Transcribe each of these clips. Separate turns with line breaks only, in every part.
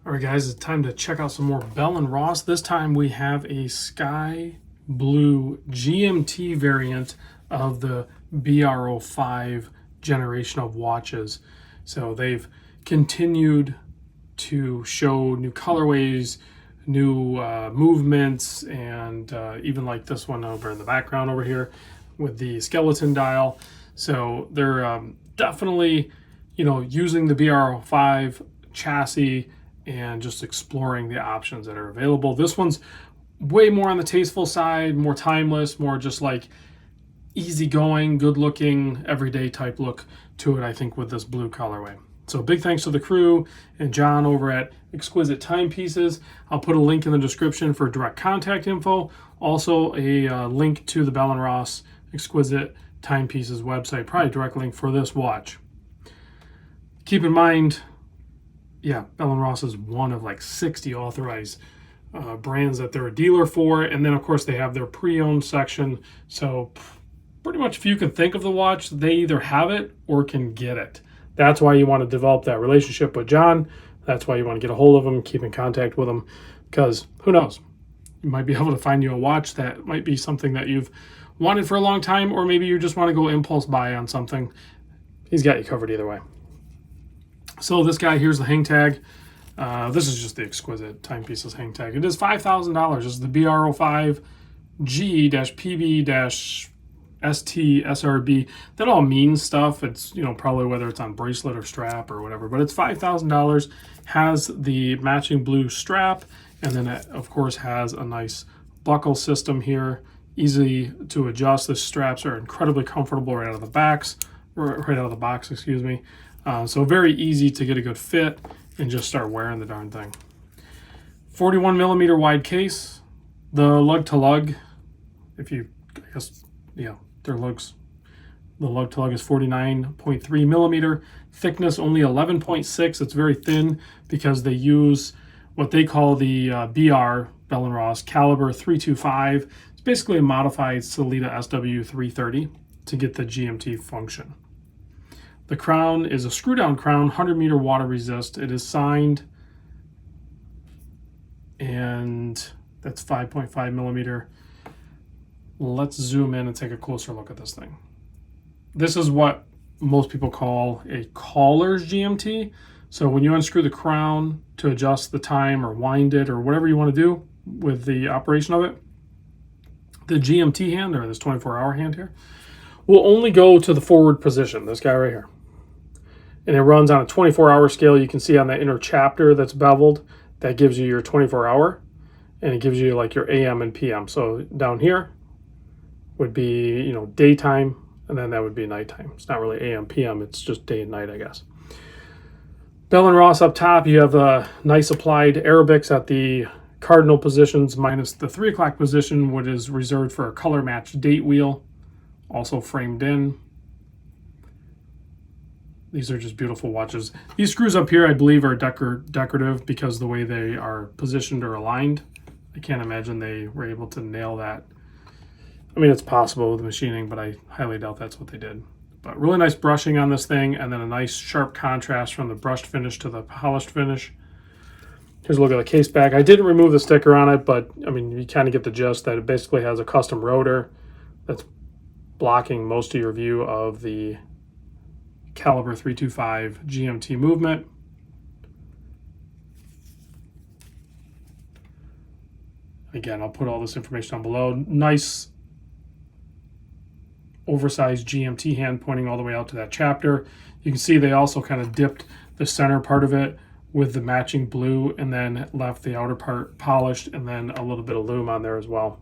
All right, guys, it's time to check out some more Bell & Ross. This time we have a sky blue GMT variant of the BR05 generation of watches. So they've continued to show new colorways, new movements, and even like this one over in the background over here with the skeleton dial. So they're definitely, using the BR05 chassis and just exploring the options that are available. This one's way more on the tasteful side, more timeless, more just like easygoing, good looking, everyday type look to it, I think, with this blue colorway. So big thanks to the crew and John over at Exquisite Timepieces. I'll put a link in the description for direct contact info. Also a link to the Bell & Ross Exquisite Timepieces website, probably a direct link for this watch. Keep in mind, yeah, Bell & Ross is one of like 60 authorized brands that they're a dealer for. And then, of course, they have their pre-owned section. So pretty much if you can think of the watch, they either have it or can get it. That's why you want to develop that relationship with John. That's why you want to get a hold of him, keep in contact with him, because who knows? You might be able to find you a watch that might be something that you've wanted for a long time, or maybe you just want to go impulse buy on something. He's got you covered either way. So this guy, here's the hang tag. This is just the Exquisite Timepieces hang tag. It is $5,000. This is the BR05G-PB-ST-SRB. That all means stuff. It's, probably whether it's on bracelet or strap or whatever, but it's $5,000. Has the matching blue strap, and then it, of course, has a nice buckle system here. Easy to adjust. The straps are incredibly comfortable right out of the box, excuse me. So very easy to get a good fit and just start wearing the darn thing. 41 millimeter wide case. The lug to lug, the lug to lug is 49.3 millimeter. Thickness only 11.6. It's very thin because they use what they call the BR, Bell & Ross, caliber 325. It's basically a modified Sellita SW330 to get the GMT function. The crown is a screw-down crown, 100-meter water resist. It is signed, and that's 5.5 millimeter. Let's zoom in and take a closer look at this thing. This is what most people call a caller's GMT. So when you unscrew the crown to adjust the time or wind it or whatever you want to do with the operation of it, the GMT hand, or this 24-hour hand here, will only go to the forward position, this guy right here. And it runs on a 24-hour scale. You can see on that inner chapter that's beveled, that gives you your 24-hour, and it gives you like your AM and PM. So down here would be, daytime, and then that would be nighttime. It's not really AM, PM, it's just day and night, I guess. Bell & Ross up top, you have nice applied Arabics at the cardinal positions minus the 3 o'clock position, which is reserved for a color match date wheel, also framed in. These are just beautiful watches. These screws up here, I believe, are decorative because the way they are positioned or aligned. I can't imagine they were able to nail that. I mean, it's possible with machining, but I highly doubt that's what they did. But really nice brushing on this thing, and then a nice sharp contrast from the brushed finish to the polished finish. Here's a look at the case back. I didn't remove the sticker on it, but I mean, you kind of get the gist that it basically has a custom rotor that's blocking most of your view of the caliber 325 GMT movement. Again, I'll put all this information down below. Nice oversized GMT hand pointing all the way out to that chapter. You can see they also kind of dipped the center part of it with the matching blue and then left the outer part polished and then a little bit of lume on there as well.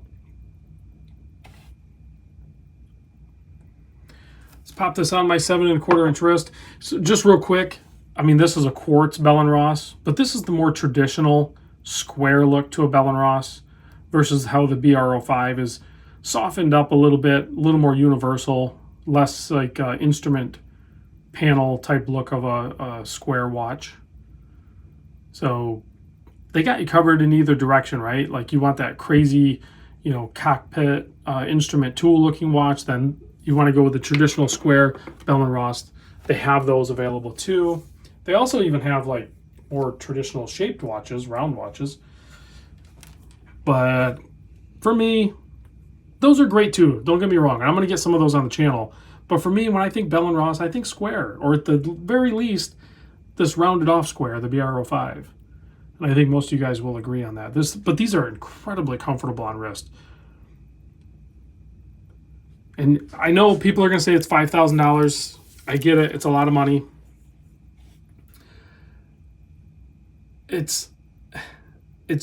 Pop this on my 7¼ inch wrist. So just real quick, I mean, this is a quartz Bell & Ross, but this is the more traditional square look to a Bell & Ross versus how the BR05 is softened up a little bit, a little more universal, less like instrument panel type look of a square watch. So they got you covered in either direction, right? Like you want that crazy, cockpit instrument tool looking watch, then you want to go with the traditional square Bell & Ross. They have those available too. They also even have like more traditional shaped watches, round watches. But for me, those are great too. Don't get me wrong. I'm going to get some of those on the channel. But for me, when I think Bell & Ross, I think square, or at the very least, this rounded off square, the BR05. And I think most of you guys will agree on that. But these are incredibly comfortable on wrist. And I know people are going to say it's $5,000. I get it. It's a lot of money. It's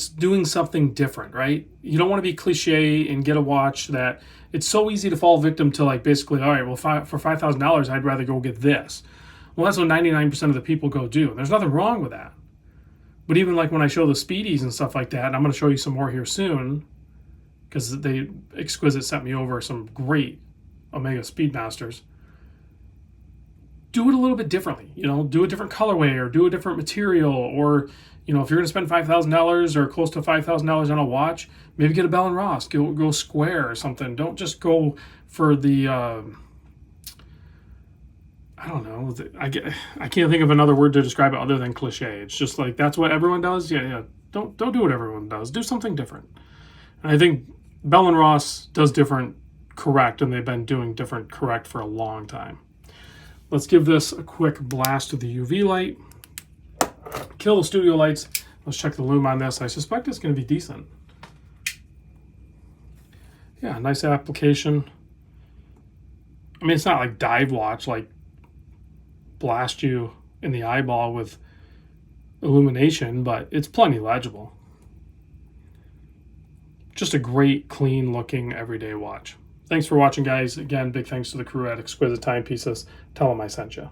doing something different, right? You don't want to be cliche and get a watch that it's so easy to fall victim to, like, basically, all right, well, for $5,000, I'd rather go get this. Well, that's what 99% of the people go do. There's nothing wrong with that. But even like when I show the Speedies and stuff like that, and I'm going to show you some more here soon, because Exquisite sent me over some great Omega Speedmasters. Do it a little bit differently, you know, do a different colorway or do a different material, or, you know, if you're going to spend $5,000 or close to $5,000 on a watch, maybe get a Bell & Ross, go square or something. Don't just go for the, I don't know, I can't think of another word to describe it other than cliche. It's just like, that's what everyone does. Yeah. Don't do what everyone does. Do something different. And I think Bell & Ross does different correct, and they've been doing different correct for a long time. Let's give this a quick blast of the UV light. Kill the studio lights. Let's check the lume on this. I suspect it's going to be decent. Yeah, nice application. I mean, it's not like dive watch, like blast you in the eyeball with illumination, but it's plenty legible. Just a great, clean looking everyday watch. Thanks for watching, guys. Again, big thanks to the crew at Exquisite Timepieces. Tell them I sent you.